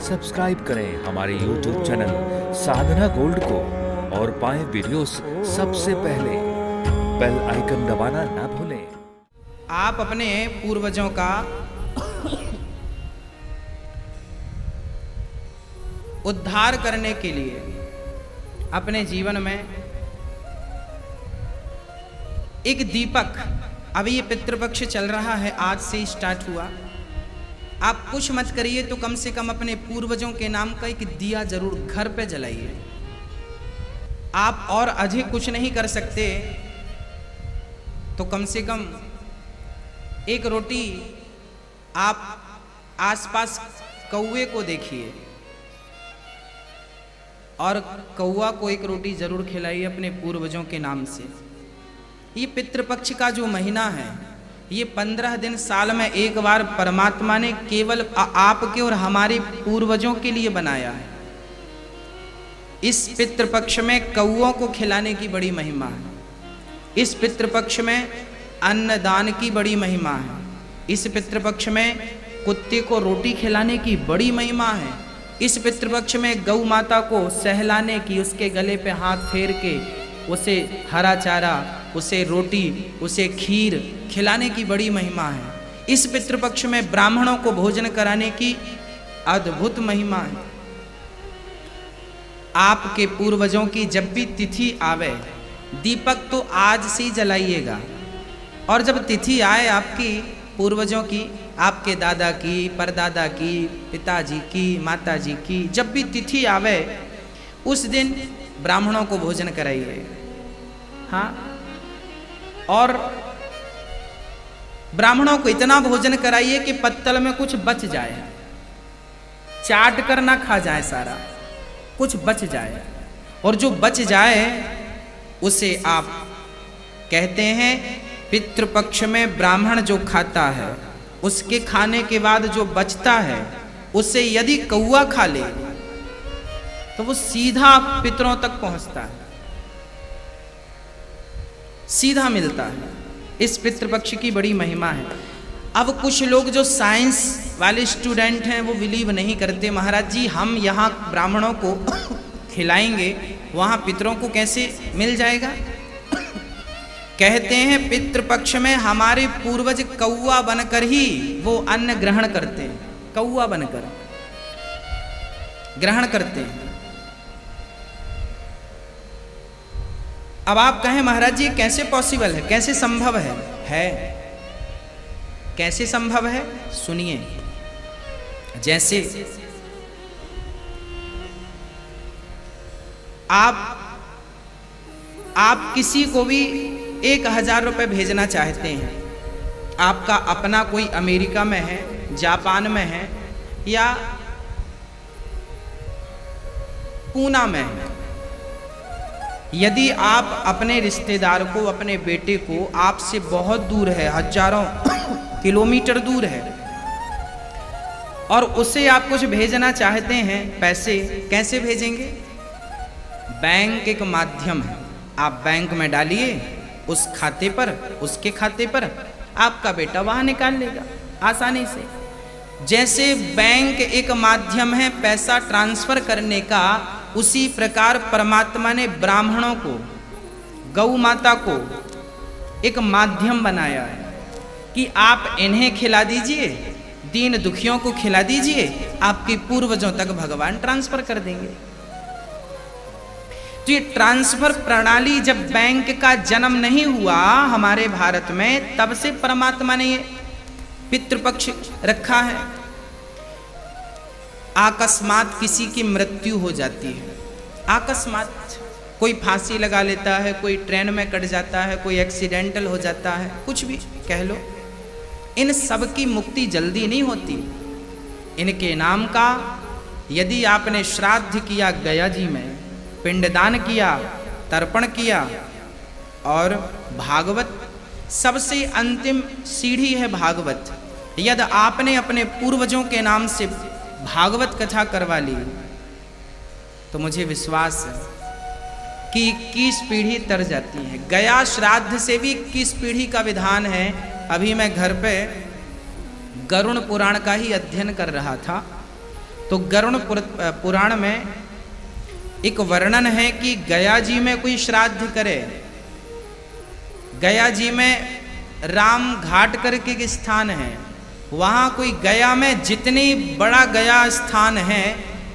Subscribe करें हमारे YouTube channel साधना gold को और पाएं वीडियोस सबसे पहले। बेल आइकन दबाना ना भूलें। आप अपने पूर्वजों का उद्धार करने के लिए अपने जीवन में एक दीपक, अभी ये पितृपक्ष चल रहा है, आज से स्टार्ट हुआ। आप कुछ मत करिए तो कम से कम अपने पूर्वजों के नाम का एक दिया जरूर घर पे जलाइए। आप और अधिक कुछ नहीं कर सकते तो कम से कम एक रोटी आप आसपास कौवे को देखिए और कौवा को एक रोटी जरूर खिलाइए अपने पूर्वजों के नाम से। ये पितृपक्ष का जो महीना है, ये 15 दिन साल में एक बार परमात्मा ने केवल आपके और हमारे पूर्वजों के लिए बनाया है। इस पितृपक्ष में कौओं को खिलाने की बड़ी महिमा है। इस पितृपक्ष में अन्नदान की बड़ी महिमा है। इस पितृपक्ष में कुत्ते को रोटी खिलाने की बड़ी महिमा है। इस पितृपक्ष में गौ माता को सहलाने की, उसके गले पे हाथ फेर के उसे हरा चारा, उसे रोटी, उसे खीर खिलाने की बड़ी महिमा है। इस पितृपक्ष में ब्राह्मणों को भोजन कराने की अद्भुत महिमा है। आपके पूर्वजों की जब भी तिथि आवे, दीपक तो आज से ही जलाइएगा। और जब तिथि आए आपकी पूर्वजों की, आपके दादा की, परदादा की, पिताजी की, माताजी की, जब भी तिथि आवे उस दिन ब्राह्मणों को भोजन कराइए। हाँ, और ब्राह्मणों को इतना भोजन कराइए कि पत्तल में कुछ बच जाए, चाट कर ना खा जाए, सारा कुछ बच जाए। और जो बच जाए उसे आप कहते हैं पितृपक्ष में ब्राह्मण जो खाता है, उसके खाने के बाद जो बचता है उसे यदि कौवा खा ले तो वो सीधा पितरों तक पहुंचता है, सीधा मिलता है। इस पितृपक्ष की बड़ी महिमा है। अब कुछ लोग जो साइंस वाले स्टूडेंट हैं वो बिलीव नहीं करते, महाराज जी हम यहाँ ब्राह्मणों को खिलाएंगे, वहाँ पितरों को कैसे मिल जाएगा। कहते हैं पितृपक्ष में हमारे पूर्वज कौवा बनकर ही वो अन्न ग्रहण करते हैं, कौवा बनकर ग्रहण करते हैं। अब आप कहें महाराज जी कैसे पॉसिबल है, कैसे संभव है कैसे संभव है, सुनिए। जैसे आप किसी को भी 1000 रुपये भेजना चाहते हैं, आपका अपना कोई अमेरिका में है, जापान में है या पूना में है। यदि आप अपने रिश्तेदार को, अपने बेटे को, आपसे बहुत दूर है, हजारों किलोमीटर दूर है, और उसे आप कुछ भेजना चाहते हैं पैसे, कैसे भेजेंगे। बैंक एक माध्यम है, आप बैंक में डालिए, उस खाते पर, उसके खाते पर आपका बेटा वहां निकाल लेगा आसानी से। जैसे बैंक एक माध्यम है पैसा ट्रांसफर करने का, उसी प्रकार परमात्मा ने ब्राह्मणों को, गौ माता को एक माध्यम बनाया है कि आप इन्हें खिला दीजिए, दीन दुखियों को खिला दीजिए, आपके पूर्वजों तक भगवान ट्रांसफर कर देंगे। तो ये ट्रांसफर प्रणाली जब बैंक का जन्म नहीं हुआ हमारे भारत में, तब से परमात्मा ने ये पितृपक्ष रखा है। अकस्मात किसी की मृत्यु हो जाती है, अकस्मात कोई फांसी लगा लेता है, कोई ट्रेन में कट जाता है, कोई एक्सीडेंटल हो जाता है, कुछ भी कह लो, इन सब की मुक्ति जल्दी नहीं होती। इनके नाम का यदि आपने श्राद्ध किया, गया जी में पिंडदान किया, तर्पण किया, और भागवत सबसे अंतिम सीढ़ी है भागवत। यदि आपने अपने पूर्वजों के नाम से भागवत कथा करवा ली तो मुझे विश्वास है कि 21 पीढ़ी तर जाती है। गया श्राद्ध से भी 21 पीढ़ी का विधान है। अभी मैं घर पे गरुण पुराण का ही अध्ययन कर रहा था तो गरुड़ पुराण में एक वर्णन है कि गया जी में कोई श्राद्ध करे। गया जी में राम घाट करके एक स्थान है, वहां कोई गया में जितनी बड़ा गया स्थान है,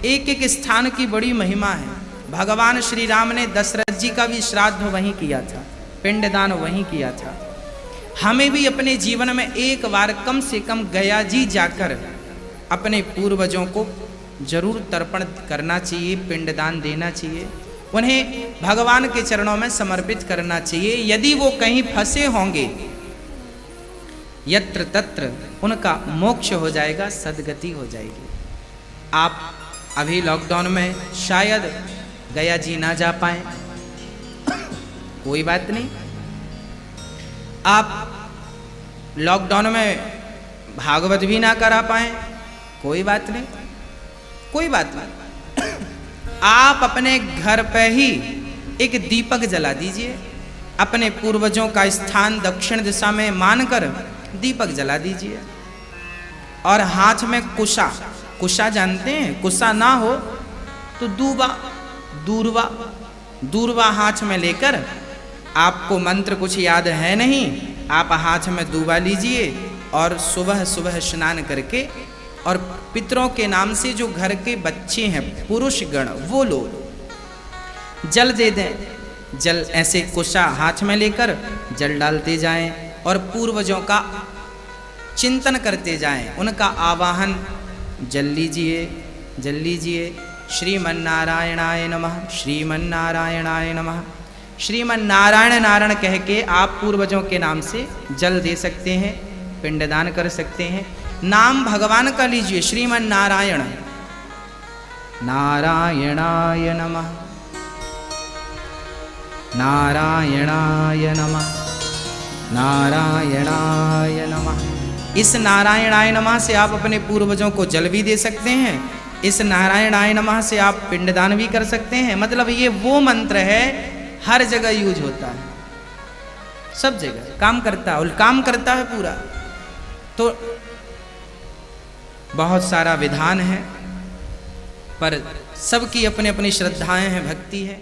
एक एक स्थान की बड़ी महिमा है। भगवान श्री राम ने दशरथ जी का भी श्राद्ध वहीं किया था, पिंडदान वहीं किया था। हमें भी अपने जीवन में एक बार कम से कम गया जी जाकर अपने पूर्वजों को जरूर तर्पण करना चाहिए, पिंडदान देना चाहिए, उन्हें भगवान के चरणों में समर्पित करना चाहिए। यदि वो कहीं फंसे होंगे, यत्र तत्र उनका मोक्ष हो जाएगा, सदगति हो जाएगी। आप अभी लॉकडाउन में शायद गया जी ना जा पाए, कोई बात नहीं। आप लॉकडाउन में भागवत भी ना करा पाए, कोई बात नहीं, कोई बात नहीं। आप अपने घर पे ही एक दीपक जला दीजिए, अपने पूर्वजों का स्थान दक्षिण दिशा में मानकर दीपक जला दीजिए, और हाथ में कुशा, कुशा जानते हैं, कुशा ना हो तो दूरवा हाथ में लेकर, आपको मंत्र कुछ याद है नहीं, आप हाथ में दूबा लीजिए और सुबह सुबह स्नान करके, और पितरों के नाम से जो घर के बच्चे हैं पुरुष गण, वो लोग जल दे दें। जल ऐसे कुशा हाथ में लेकर जल डालते जाएं और पूर्वजों का चिंतन करते जाएं, उनका आवाहन जल लीजिए, जल लीजिए। श्रीमन्नारायणाय नमः, श्रीमन्नारायणाय नमः, श्रीमन्नारायण नारायण कह के आप पूर्वजों के नाम से जल दे सकते हैं, पिंडदान कर सकते हैं। नाम भगवान का लीजिए, श्रीमन्नारायण, नारायणाय नमः, नारायणाय नमः, नारायणाय नमः। इस नारायणाय नमः से आप अपने पूर्वजों को जल भी दे सकते हैं, इस नारायणाय नमः से आप पिंडदान भी कर सकते हैं। मतलब ये वो मंत्र है, हर जगह यूज होता है, सब जगह काम करता है, और काम करता है पूरा। तो बहुत सारा विधान है, पर सबकी अपनी अपनी श्रद्धाएं हैं, भक्ति है।